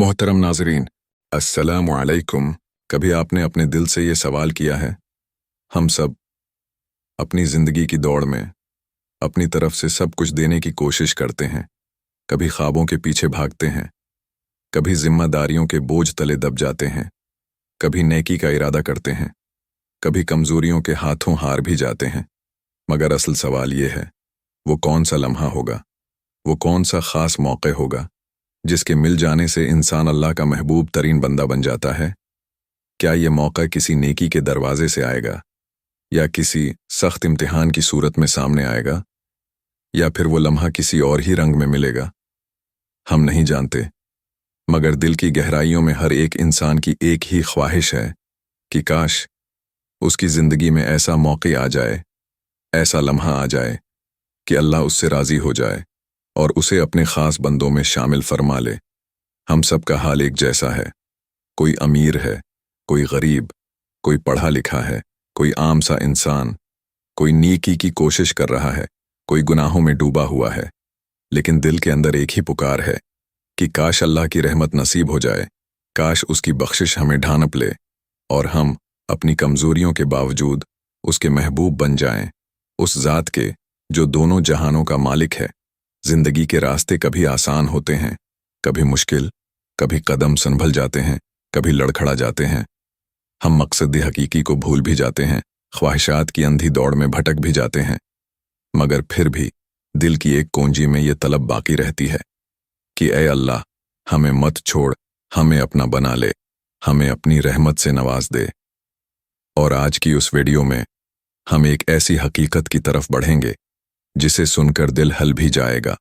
मोहतरम नाजरीन, अस्सलामु अलैकुम। कभी आपने अपने दिल से ये सवाल किया है? हम सब अपनी ज़िंदगी की दौड़ में अपनी तरफ से सब कुछ देने की कोशिश करते हैं। कभी ख्वाबों के पीछे भागते हैं, कभी जिम्मेदारियों के बोझ तले दब जाते हैं, कभी नेकी का इरादा करते हैं, कभी कमज़ोरियों के हाथों हार भी जाते हैं। मगर असल सवाल ये है, वो कौन सा लम्हा होगा, वो कौन सा ख़ास मौक़े होगा जिसके मिल जाने से इंसान अल्लाह का महबूब तरीन बंदा बन जाता है? क्या ये मौका किसी नेकी के दरवाजे से आएगा, या किसी सख्त इम्तिहान की सूरत में सामने आएगा, या फिर वो लम्हा किसी और ही रंग में मिलेगा? हम नहीं जानते, मगर दिल की गहराइयों में हर एक इंसान की एक ही ख्वाहिश है कि काश उसकी ज़िंदगी में ऐसा मौका आ जाए, ऐसा लम्हा आ जाए कि अल्लाह उससे राज़ी हो जाए और उसे अपने ख़ास बंदों में शामिल फरमा ले। हम सब का हाल एक जैसा है। कोई अमीर है, कोई गरीब, कोई पढ़ा लिखा है, कोई आम सा इंसान, कोई नेकी की कोशिश कर रहा है, कोई गुनाहों में डूबा हुआ है। लेकिन दिल के अंदर एक ही पुकार है कि काश अल्लाह की रहमत नसीब हो जाए, काश उसकी बख्शिश हमें ढांप ले और हम अपनी कमज़ोरियों के बावजूद उसके महबूब बन जाएं, उस ज़ात के जो दोनों जहानों का मालिक है। ज़िंदगी के रास्ते कभी आसान होते हैं, कभी मुश्किल, कभी कदम संभल जाते हैं, कभी लड़खड़ा जाते हैं। हम मकसद हकीकी को भूल भी जाते हैं, ख्वाहिशात की अंधी दौड़ में भटक भी जाते हैं। मगर फिर भी दिल की एक कुंजी में ये तलब बाकी रहती है कि ऐ अल्लाह, हमें मत छोड़, हमें अपना बना ले, हमें अपनी रहमत से नवाज दे। और आज की उस वीडियो में हम एक ऐसी हकीकत की तरफ बढ़ेंगे जिसे सुनकर दिल हल भी जाएगा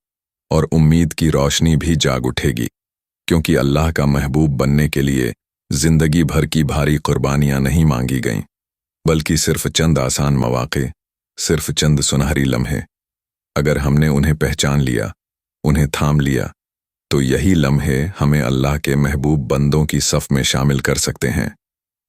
और उम्मीद की रोशनी भी जाग उठेगी, क्योंकि अल्लाह का महबूब बनने के लिए जिंदगी भर की भारी कुर्बानियां नहीं मांगी गईं, बल्कि सिर्फ चंद आसान मौक़े, सिर्फ चंद सुनहरी लम्हे। अगर हमने उन्हें पहचान लिया, उन्हें थाम लिया, तो यही लम्हे हमें अल्लाह के महबूब बंदों की सफ़ में शामिल कर सकते हैं।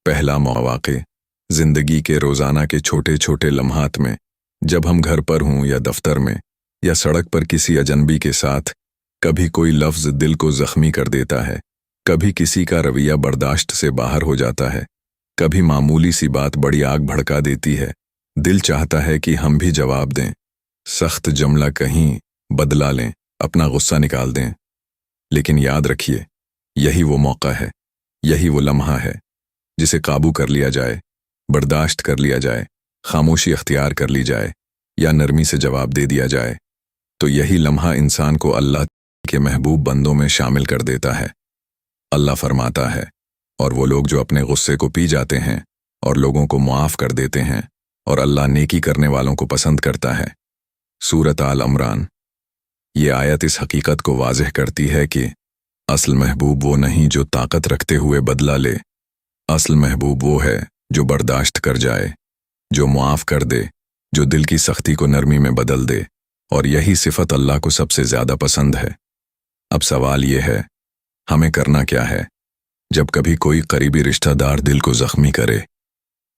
पहला मौक़े, जिंदगी के रोज़ाना के छोटे छोटे लम्हात में, जब हम घर पर हों या दफ्तर में या सड़क पर किसी अजनबी के साथ, कभी कोई लफ्ज़ दिल को ज़ख्मी कर देता है, कभी किसी का रवैया बर्दाश्त से बाहर हो जाता है, कभी मामूली सी बात बड़ी आग भड़का देती है। दिल चाहता है कि हम भी जवाब दें, सख्त जुमला कहीं, बदला लें, अपना गुस्सा निकाल दें। लेकिन याद रखिए, यही वो मौका है, यही वो लम्हा है जिसे काबू कर लिया जाए, बर्दाश्त कर लिया जाए, खामोशी अख्तियार कर ली जाए या नरमी से जवाब दे दिया जाए, तो यही लम्हा इंसान को अल्लाह के महबूब बंदों में शामिल कर देता है। अल्लाह फरमाता है, और वो लोग जो अपने गुस्से को पी जाते हैं और लोगों को मुआफ़ कर देते हैं, और अल्लाह नेकी करने वालों को पसंद करता है। सूरत आल इमरान। ये आयत इस हकीकत को वाज़ेह करती है कि असल महबूब वो नहीं जो ताकत रखते हुए बदला ले, असल महबूब वो है जो बर्दाश्त कर जाए, जो मुआफ़ कर दे, जो दिल की सख्ती को नरमी में बदल दे, और यही सिफत अल्लाह को सबसे ज़्यादा पसंद है। अब सवाल ये है, हमें करना क्या है जब कभी कोई करीबी रिश्तेदार दिल को ज़ख्मी करे?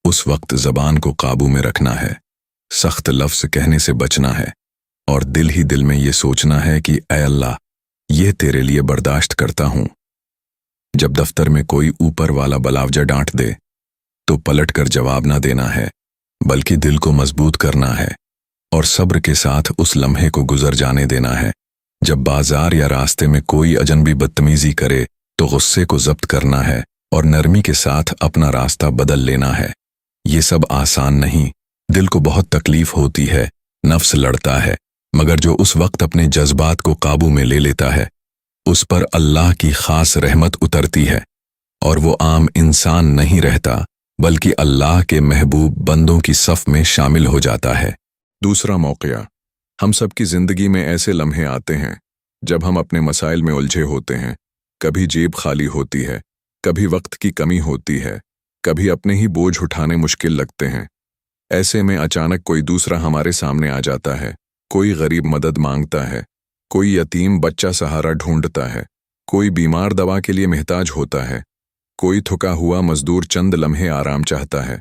उस वक्त ज़बान को काबू में रखना है, सख्त लफ्ज़ कहने से बचना है, और दिल ही दिल में ये सोचना है कि ऐ अल्लाह, ये तेरे लिए बर्दाश्त करता हूँ। जब दफ्तर में कोई ऊपर वाला बलावजा डांट दे, तो पलट कर जवाब ना देना है, बल्कि दिल को मजबूत करना है और सब्र के साथ उस लम्हे को गुजर जाने देना है। जब बाजार या रास्ते में कोई अजनबी बदतमीजी करे, तो गुस्से को जब्त करना है और नरमी के साथ अपना रास्ता बदल लेना है। ये सब आसान नहीं, दिल को बहुत तकलीफ होती है, नफ्स लड़ता है, मगर जो उस वक्त अपने जज्बात को काबू में ले लेता है, उस पर अल्लाह की खास रहमत उतरती है, और वो आम इंसान नहीं रहता, बल्कि अल्लाह के महबूब बंदों की सफ़ में शामिल हो जाता है। दूसरा मौक़या, हम सब की ज़िंदगी में ऐसे लम्हे आते हैं जब हम अपने मसाइल में उलझे होते हैं। कभी जेब खाली होती है, कभी वक्त की कमी होती है, कभी अपने ही बोझ उठाने मुश्किल लगते हैं। ऐसे में अचानक कोई दूसरा हमारे सामने आ जाता है, कोई गरीब मदद मांगता है, कोई यतीम बच्चा सहारा ढूंढता है, कोई बीमार दवा के लिए मोहताज होता है, कोई थका हुआ मजदूर चंद लम्हे आराम चाहता है।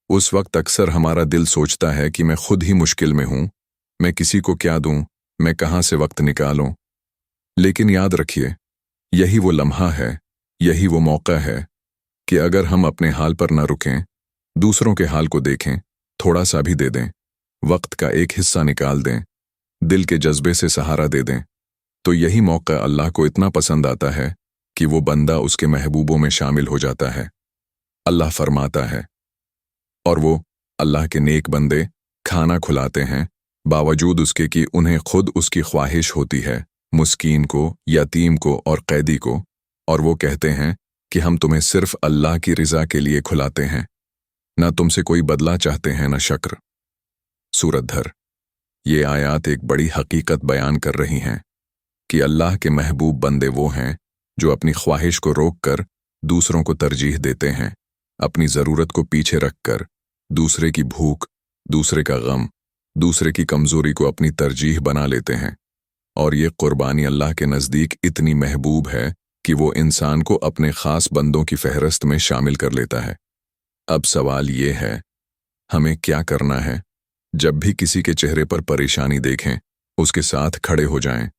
उस वक्त अक्सर हमारा दिल सोचता है कि मैं खुद ही मुश्किल में हूं, मैं किसी को क्या दूं, मैं कहां से वक्त निकालूं। लेकिन याद रखिए, यही वो लम्हा है, यही वो मौका है कि अगर हम अपने हाल पर न रुकें, दूसरों के हाल को देखें, थोड़ा सा भी दे दें, वक्त का एक हिस्सा निकाल दें, दिल के जज्बे से सहारा दे दें, तो यही मौका अल्लाह को इतना पसंद आता है कि वो बंदा उसके महबूबों में शामिल हो जाता है। अल्लाह फरमाता है, और वो अल्लाह के नेक बंदे खाना खुलाते हैं, बावजूद उसके कि उन्हें खुद उसकी ख्वाहिश होती है, मुस्कीन को, यतीम को और कैदी को, और वो कहते हैं कि हम तुम्हें सिर्फ अल्लाह की रिजा के लिए खुलाते हैं, न तुमसे कोई बदला चाहते हैं न शक्र। सूरत धर। ये आयात एक बड़ी हकीकत बयान कर रही हैं कि अल्लाह के महबूब बंदे वो हैं जो अपनी ख्वाहिश को रोककर दूसरों को तरजीह देते हैं, अपनी ज़रूरत को पीछे रखकर दूसरे की भूख, दूसरे का गम, दूसरे की कमज़ोरी को अपनी तरजीह बना लेते हैं। और ये कुर्बानी अल्लाह के नज़दीक इतनी महबूब है कि वो इंसान को अपने ख़ास बंदों की फहरस्त में शामिल कर लेता है। अब सवाल ये है, हमें क्या करना है? जब भी किसी के चेहरे पर परेशानी देखें, उसके साथ खड़े हो जाएं,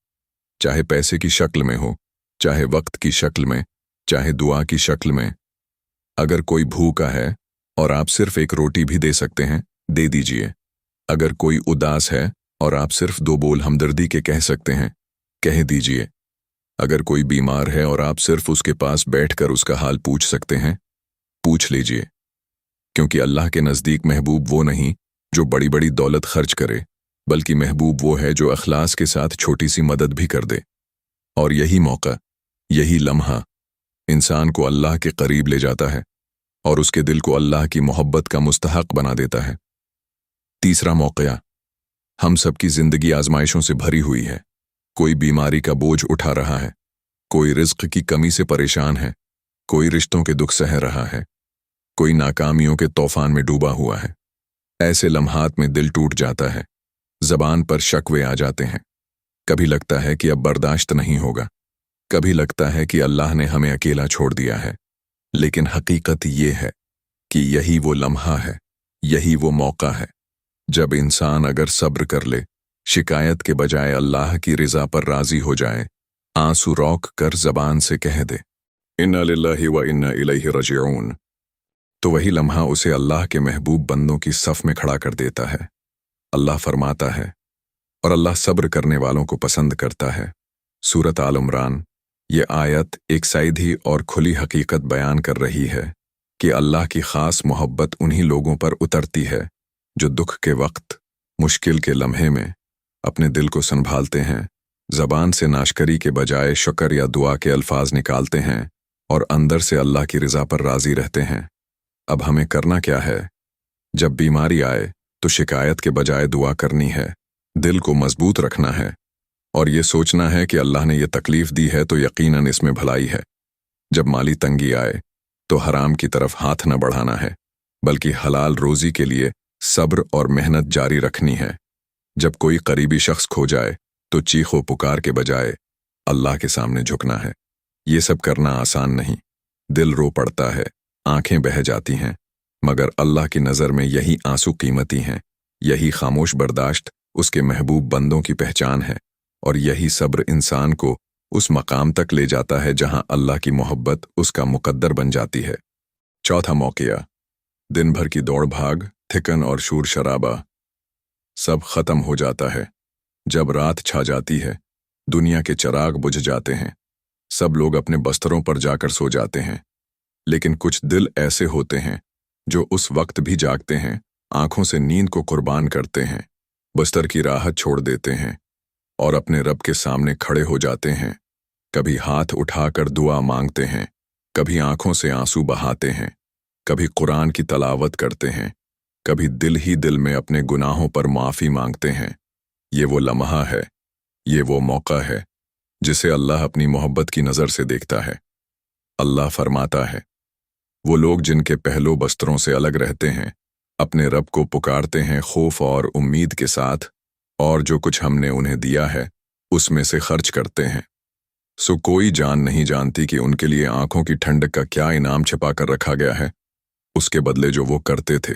चाहे पैसे की शक्ल में हो, चाहे वक्त की शक्ल में, चाहे दुआ की शक्ल में। अगर कोई भूखा है और आप सिर्फ एक रोटी भी दे सकते हैं, दे दीजिए। अगर कोई उदास है और आप सिर्फ 2 बोल हमदर्दी के कह सकते हैं, कह दीजिए। अगर कोई बीमार है और आप सिर्फ उसके पास बैठकर उसका हाल पूछ सकते हैं, पूछ लीजिए। क्योंकि अल्लाह के नज़दीक महबूब वो नहीं जो बड़ी बड़ी दौलत खर्च करे, बल्कि महबूब वो है जो अखलास के साथ छोटी सी मदद भी कर दे। और यही मौका, यही लम्हा इंसान को अल्लाह के करीब ले जाता है और उसके दिल को अल्लाह की मोहब्बत का मुस्तहक बना देता है। तीसरा मौक़या, हम सबकी ज़िंदगी आजमाइशों से भरी हुई है। कोई बीमारी का बोझ उठा रहा है, कोई रिज़्क़ की कमी से परेशान है, कोई रिश्तों के दुख सह रहा है, कोई नाकामियों के तूफान में डूबा हुआ है। ऐसे लम्हात में दिल टूट जाता है, ज़बान पर शकवे आ जाते हैं। कभी लगता है कि अब बर्दाश्त नहीं होगा, कभी लगता है कि अल्लाह ने हमें अकेला छोड़ दिया है। लेकिन हकीकत ये है कि यही वो लम्हा है, यही वो मौका है जब इंसान अगर सब्र कर ले, शिकायत के बजाय अल्लाह की रिजा पर राजी हो जाए, आंसू रोक कर ज़बान से कह दे, इन्ना लिल्लाहि व इन्ना इलैहि राजिऊन, तो वही लम्हा उसे अल्लाह के महबूब बंदों की सफ में खड़ा कर देता है। अल्लाह फरमाता है, और अल्लाह सब्र करने वालों को पसंद करता है। सूरत आल इमरान। ये आयत एक सीधी और खुली हकीकत बयान कर रही है कि अल्लाह की ख़ास मोहब्बत उन्हीं लोगों पर उतरती है जो दुख के वक्त, मुश्किल के लम्हे में अपने दिल को संभालते हैं, ज़बान से नाशकरी के बजाय शुक्र या दुआ के अल्फाज निकालते हैं और अंदर से अल्लाह की रिज़ा पर राज़ी रहते हैं। अब हमें करना क्या है? जब बीमारी आए तो शिकायत के बजाय दुआ करनी है, दिल को मजबूत रखना है और ये सोचना है कि अल्लाह ने ये तकलीफ दी है तो यकीनन इसमें भलाई है। जब माली तंगी आए तो हराम की तरफ हाथ न बढ़ाना है, बल्कि हलाल रोज़ी के लिए सब्र और मेहनत जारी रखनी है। जब कोई करीबी शख्स खो जाए तो चीखो पुकार के बजाय अल्लाह के सामने झुकना है। ये सब करना आसान नहीं, दिल रो पड़ता है, आंखें बह जाती हैं, मगर अल्लाह की नज़र में यही आंसू कीमती हैं। यही खामोश बर्दाश्त उसके महबूब बंदों की पहचान है और यही सब्र इंसान को उस मकाम तक ले जाता है जहां अल्लाह की मोहब्बत उसका मुकद्दर बन जाती है। चौथा मौक़िया, दिन भर की दौड़ भाग, थिकन और शूर शराबा सब ख़त्म हो जाता है। जब रात छा जाती है, दुनिया के चिराग बुझ जाते हैं, सब लोग अपने बस्तरों पर जाकर सो जाते हैं, लेकिन कुछ दिल ऐसे होते हैं जो उस वक्त भी जागते हैं, आंखों से नींद को कुर्बान करते हैं, बस्तर की राहत छोड़ देते हैं और अपने रब के सामने खड़े हो जाते हैं। कभी हाथ उठाकर दुआ मांगते हैं, कभी आंखों से आंसू बहाते हैं, कभी कुरान की तलावत करते हैं, कभी दिल ही दिल में अपने गुनाहों पर माफ़ी मांगते हैं। ये वो लम्हा है, ये वो मौका है जिसे अल्लाह अपनी मोहब्बत की नज़र से देखता है। अल्लाह फरमाता है, वो लोग जिनके पहलू बस्तरों से अलग रहते हैं, अपने रब को पुकारते हैं खौफ और उम्मीद के साथ, और जो कुछ हमने उन्हें दिया है उसमें से खर्च करते हैं। सो कोई जान नहीं जानती कि उनके लिए आंखों की ठंडक का क्या इनाम छिपा कर रखा गया है, उसके बदले जो वो करते थे।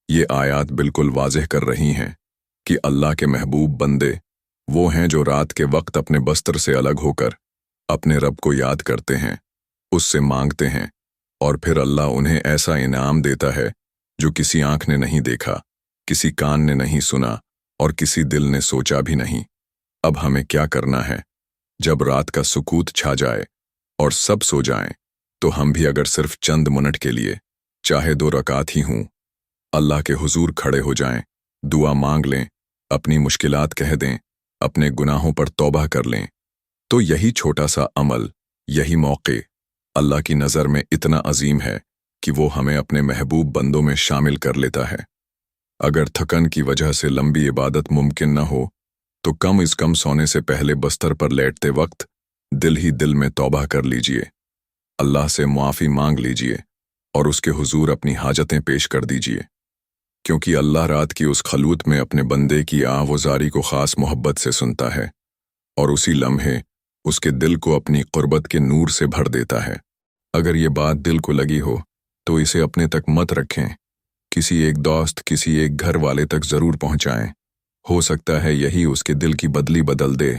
ये आयात बिल्कुल वाज़ेह कर रही हैं कि अल्लाह के महबूब बंदे वो हैं जो रात के वक्त अपने बस्तर से अलग होकर अपने रब को याद करते हैं, उससे मांगते हैं, और फिर अल्लाह उन्हें ऐसा इनाम देता है जो किसी आंख ने नहीं देखा, किसी कान ने नहीं सुना और किसी दिल ने सोचा भी नहीं। अब हमें क्या करना है? जब रात का सुकूत छा जाए और सब सो जाएं, तो हम भी अगर सिर्फ चंद मिनट के लिए, चाहे 2 रकात ही हों, अल्लाह के हुजूर खड़े हो जाएं, दुआ मांग लें, अपनी मुश्किलात कह दें, अपने गुनाहों पर तौबा कर लें, तो यही छोटा सा अमल, यही मौके अल्लाह की नज़र में इतना अजीम है कि वो हमें अपने महबूब बंदों में शामिल कर लेता है। अगर थकन की वजह से लंबी इबादत मुमकिन न हो, तो कम से कम सोने से पहले बस्तर पर लेटते वक्त दिल ही दिल में तौबा कर लीजिए, अल्लाह से मुआफ़ी मांग लीजिए और उसके हुजूर अपनी हाजतें पेश कर दीजिए, क्योंकि अल्लाह रात की उस खलूत में अपने बंदे की आह-व-ज़ारी को ख़ास मोहब्बत से सुनता है और उसी लम्हे उसके दिल को अपनी क़ुर्बत के नूर से भर देता है। अगर ये बात दिल को लगी हो तो इसे अपने तक मत रखें, किसी एक दोस्त, किसी एक घर वाले तक ज़रूर पहुँचाएं। हो सकता है यही उसके दिल की बदली बदल दे।